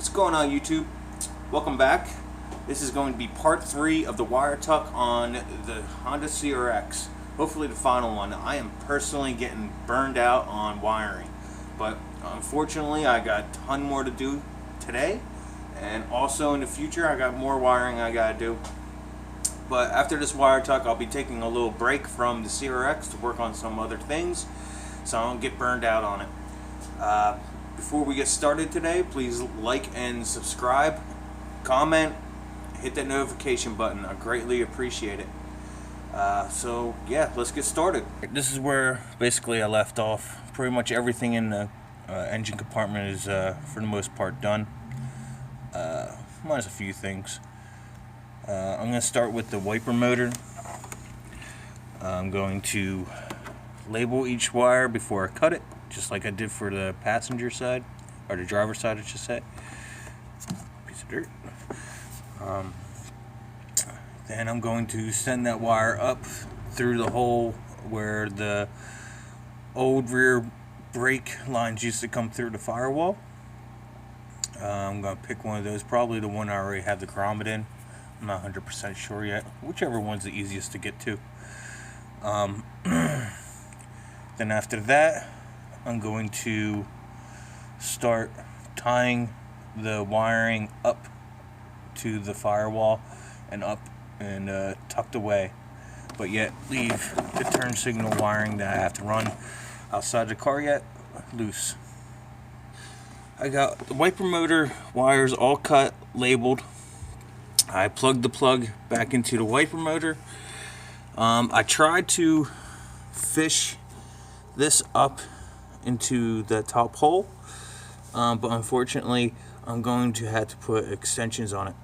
What's going on, YouTube? Welcome back. This is going to be part 3 of the wire tuck on the Honda CRX. Hopefully the final one. I am personally getting burned out on wiring, but unfortunately I got a ton more to do today, and also in the future I got more wiring I gotta do. But after this wire tuck, I'll be taking a little break from the CRX to work on some other things, so I don't get burned out on it. Before we get started today, please like and subscribe, comment, hit that notification button. I greatly appreciate it. So yeah, let's get started. This is where basically I left off. Pretty much everything in the engine compartment is for the most part done. Minus a few things. I'm going to start with the wiper motor. I'm going to label each wire before I cut it, just like I did for the passenger side, or the driver's side I should say. Piece of dirt. Then I'm going to send that wire up through the hole where the old rear brake lines used to come through the firewall. I'm going to pick one of those, probably the one I already have the grommet in. I'm not 100% sure yet. Whichever one's the easiest to get to. Then after that, I'm going to start tying the wiring up to the firewall and up and tucked away, but yet leave the turn signal wiring that I have to run outside the car yet loose. I got the wiper motor wires all cut, labeled. I plugged the plug back into the wiper motor. I tried to fish this up into the top hole, but unfortunately I'm going to have to put extensions on it.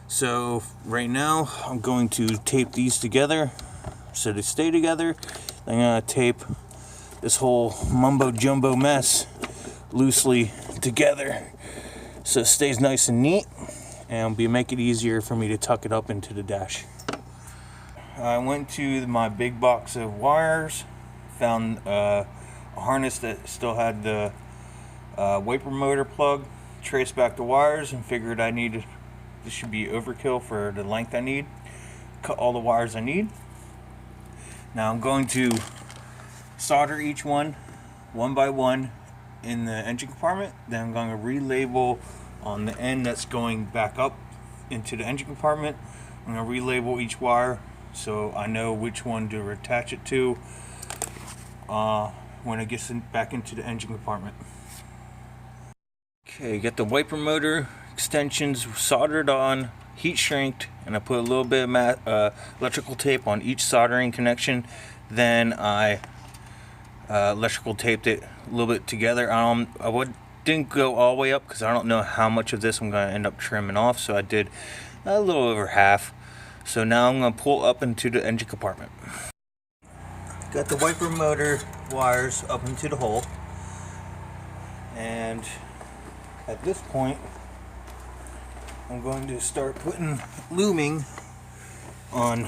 So right now I'm going to tape these together so they stay together. I'm going to tape this whole mumbo jumbo mess loosely together so it stays nice and neat, and it'll make it easier for me to tuck it up into the dash. I went to my big box of wires, found a harness that still had the wiper motor plug, traced back the wires, and figured this should be overkill for the length I need. Cut all the wires I need. Now I'm going to solder each one by one in the engine compartment. Then I'm going to relabel on the end that's going back up into the engine compartment. I'm going to relabel each wire so I know which one to attach it to when it gets back into the engine compartment. Okay, got the wiper motor extensions soldered on, heat shrinked, and I put a little bit of electrical tape on each soldering connection. Then I electrical taped it a little bit together. Didn't go all the way up because I don't know how much of this I'm going to end up trimming off, so I did a little over half. So now I'm going to pull up into the engine compartment. Got the wiper motor wires up into the hole, and at this point I'm going to start putting looming on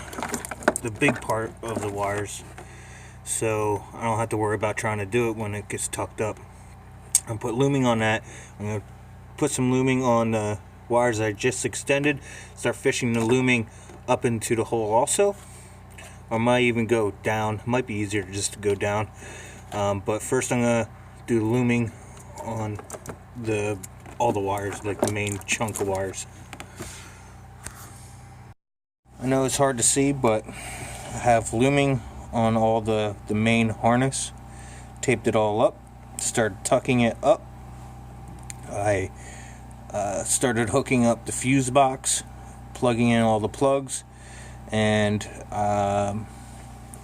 the big part of the wires, so I don't have to worry about trying to do it when it gets tucked up. I'm put looming on that. I'm going to put some looming on the wires I just extended, start fishing the looming up into the hole also. I might even go down. It might be easier just to go down, but first I'm going to do the looming on all the wires, like the main chunk of wires. I know it's hard to see, but I have looming on all the main harness. Taped it all up, started tucking it up. I started hooking up the fuse box, plugging in all the plugs, and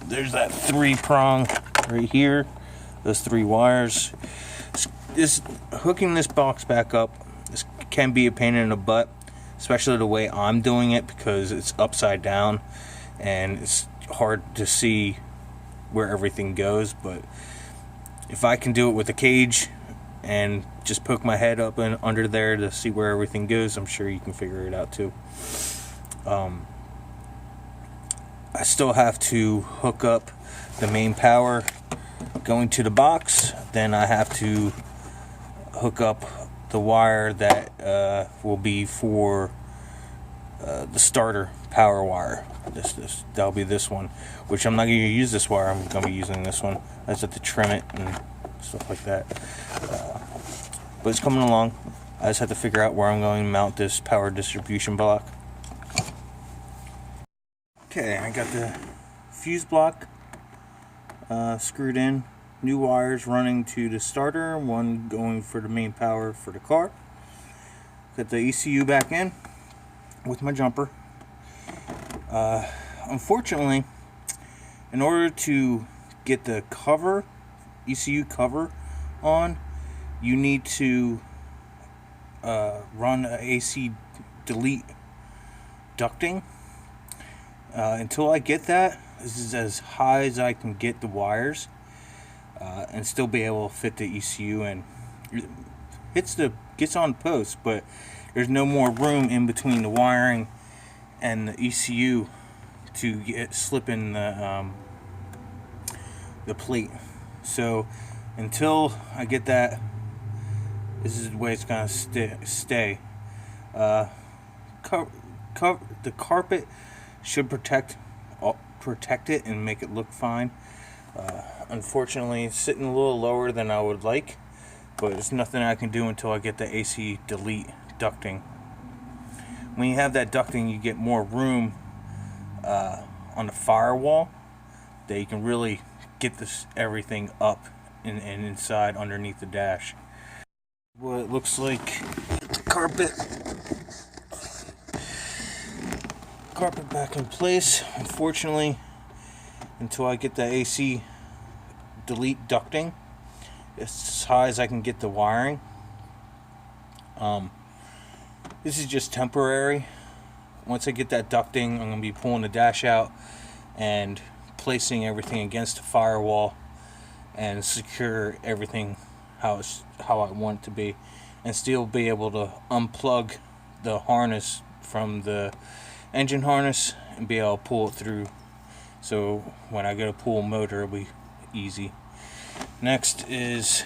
there's that 3-prong right here, those 3 wires. Hooking this box back up, this can be a pain in the butt, especially the way I'm doing it, because it's upside down and it's hard to see where everything goes. But if I can do it with a cage and just poke my head up and under there to see where everything goes, I'm sure you can figure it out too. I still have to hook up the main power going to the box. Then I have to hook up the wire that will be for the starter power wire. That'll be this one, which I'm not going to use this wire. I'm going to be using this one. I just have to trim it and stuff like that. But it's coming along. I just have to figure out where I'm going to mount this power distribution block. Okay, I got the fuse block screwed in. New wires running to the starter, one going for the main power for the car. Got the ECU back in with my jumper. Unfortunately, in order to get the cover, ECU cover on, you need to run a AC delete ducting. Until I get that, this is as high as I can get the wires and still be able to fit the ECU in. Gets on post, but there's no more room in between the wiring and the ECU to slip in the plate. So until I get that, this is the way it's gonna stay. The carpet should protect it and make it look fine. Unfortunately, it's sitting a little lower than I would like, but there's nothing I can do until I get the AC delete ducting. When you have that ducting, you get more room on the firewall that you can really get everything up and inside underneath the dash. What it looks like, the carpet back in place. Unfortunately, until I get the AC delete ducting, it's as high as I can get the wiring. This is just temporary. Once I get that ducting, I'm going to be pulling the dash out and placing everything against the firewall and secure everything how I want it to be, and still be able to unplug the harness from the engine harness and be able to pull it through. So when I go to pull motor, it'll be easy. Next is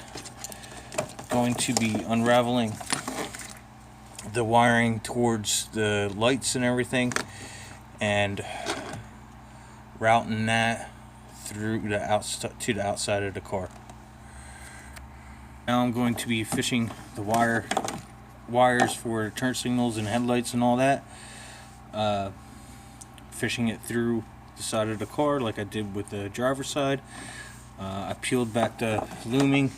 going to be unraveling the wiring towards the lights and everything, and routing that through to the outside of the car. Now I'm going to be fishing the wires for turn signals and headlights and all that. Fishing it through the side of the car like I did with the driver's side. I peeled back the looming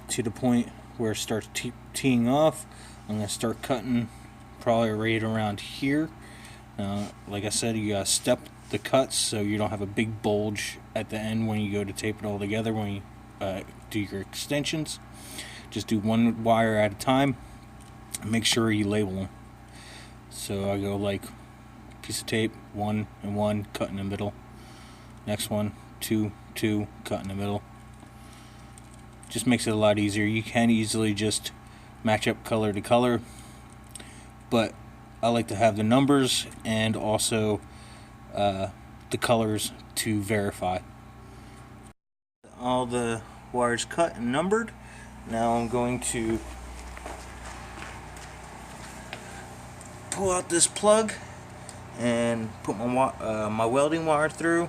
to the point where it starts teeing off. I'm going to start cutting probably right around here. Like I said, you got to step the cuts so you don't have a big bulge at the end when you go to tape it all together when you do your extensions. Just do one wire at a time. Make sure you label them. So I go like piece of tape, 1 and 1, cut in the middle. Next one, 2, 2, cut in the middle. Just makes it a lot easier. You can easily just match up color to color, but I like to have the numbers and also the colors to verify. All the wires cut and numbered. Now I'm going to pull out this plug and put my welding wire through,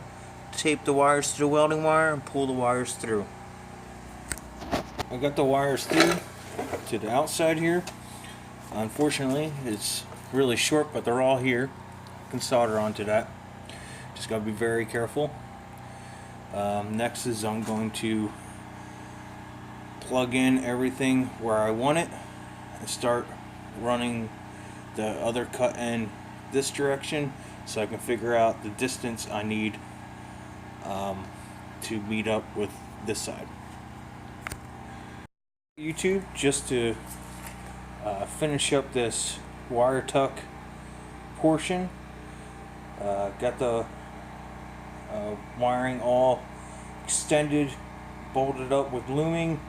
tape the wires to the welding wire, and pull the wires through. I got the wires through to the outside here. Unfortunately, it's really short, but they're all here. I can solder onto that. Just gotta be very careful. Next is I'm going to plug in everything where I want it and start running the other cut in this direction so I can figure out the distance I need to meet up with this side. YouTube, just to finish up this wire tuck portion. Got the wiring all extended, bolted up with looming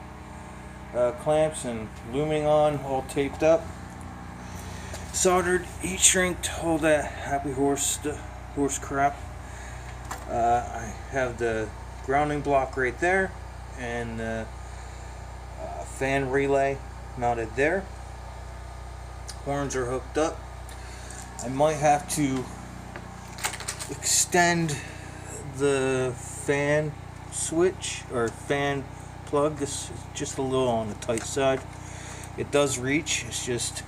clamps and looming on, all taped up. Soldered heat shrink, all that happy horse crap. I have the grounding block right there and the fan relay mounted there. horns are hooked up. I might have to extend the fan switch or fan plug. This is just a little on the tight side. It does reach, it's just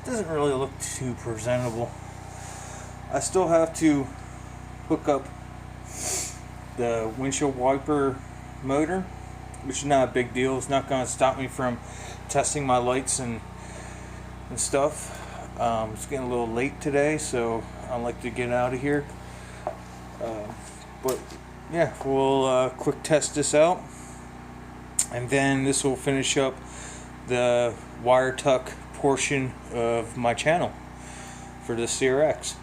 doesn't really look too presentable. I still have to hook up the windshield wiper motor, which is not a big deal. It's not going to stop me from testing my lights and stuff. It's getting a little late today, so I'd like to get out of here. But yeah, we'll quick test this out, and then this will finish up the wire tuck portion of my channel for the CRX.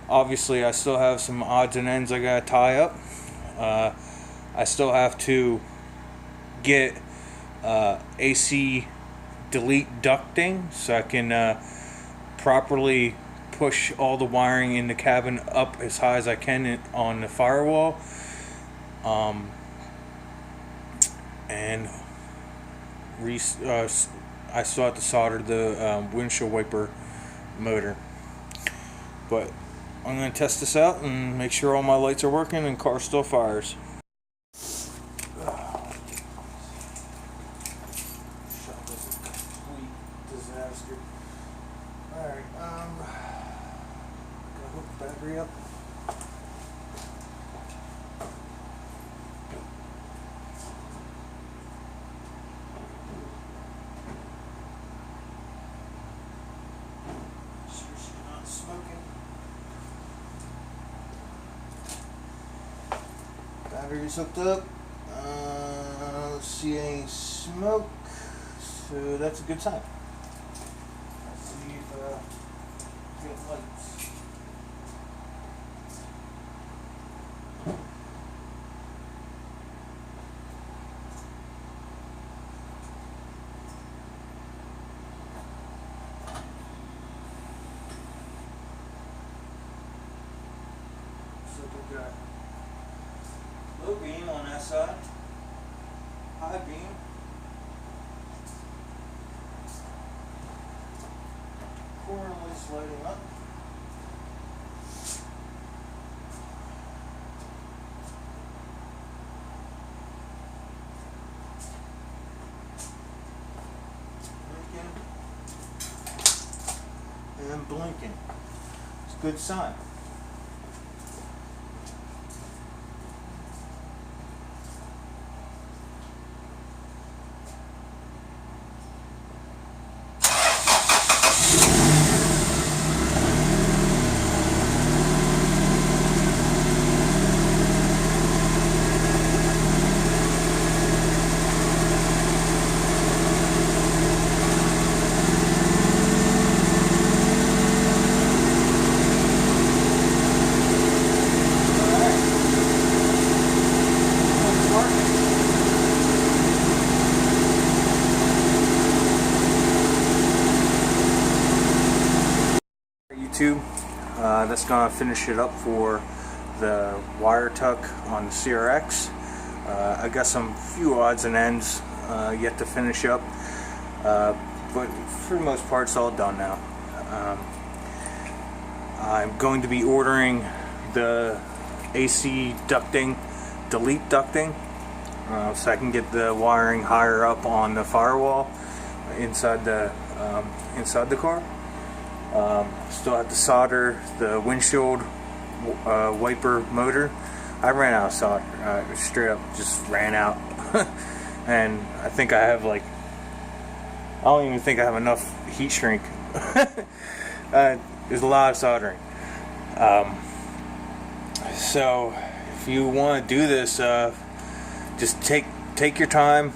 Obviously, I still have some odds and ends I gotta tie up. I still have to get AC delete ducting so I can properly push all the wiring in the cabin up as high as I can on the firewall, and I still have to solder the windshield wiper motor. But I'm going to test this out and make sure all my lights are working and car still fires. Disaster. Alright, gotta hook the battery up. Sure she's not smoking. Battery's hooked up. Let's see any smoke, so that's a good sign. Let's see if get lights. So we got low beam on that side, high beam, corner lights lighting up. Blinking and blinking. It's a good sign. That's gonna finish it up for the wire tuck on the CRX. I got some few odds and ends yet to finish up, but for the most part it's all done now. I'm going to be ordering the AC ducting, delete ducting, so I can get the wiring higher up on the firewall inside the car. Still have to solder the windshield wiper motor. I ran out of solder. Straight up just ran out. And I think I have I don't even think I have enough heat shrink. There's a lot of soldering. So if you want to do this, just take your time.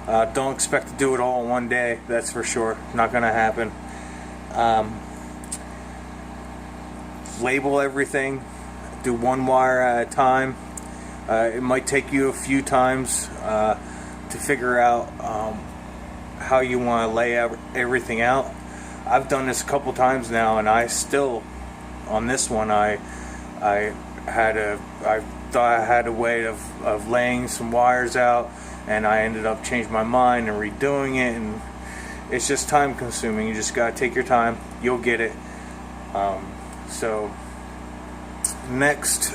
Don't expect to do it all in one day, that's for sure. Not gonna happen. Label everything, do one wire at a time. It might take you a few times to figure out how you want to lay everything out. I've done this a couple times now, and I still, on this one, I thought I had a way of laying some wires out, and I ended up changing my mind and redoing it, and it's just time consuming. You just gotta take your time. You'll get it. So next,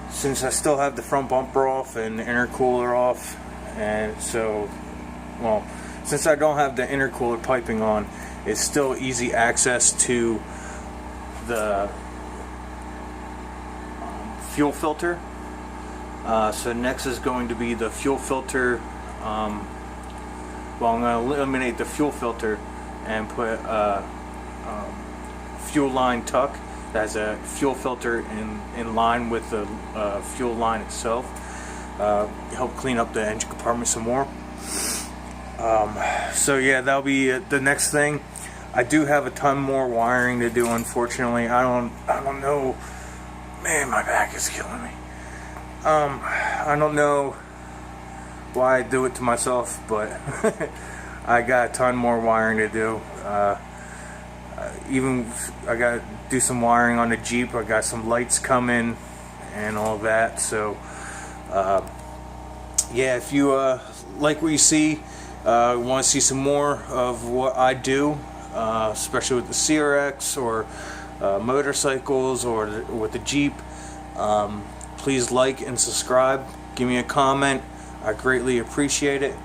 since I still have the front bumper off and the intercooler off, and so, well, since I don't have the intercooler piping on, it's still easy access to the fuel filter. So next is going to be the fuel filter. Well, I'm going to eliminate the fuel filter and put fuel line tuck. That's a fuel filter in line with the fuel line itself. Help clean up the engine compartment some more. So yeah, that'll be the next thing. I do have a ton more wiring to do. Unfortunately, I don't know. Man, my back is killing me. I don't know why I do it to myself, but I got a ton more wiring to do. Even I got to do some wiring on the Jeep. I got some lights coming and all that. So yeah, if you like what you see, want to see some more of what I do, especially with the CRX or motorcycles or with the Jeep, please like and subscribe. Give me a comment. I greatly appreciate it.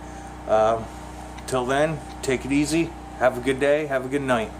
Till then, take it easy. Have a good day. Have a good night.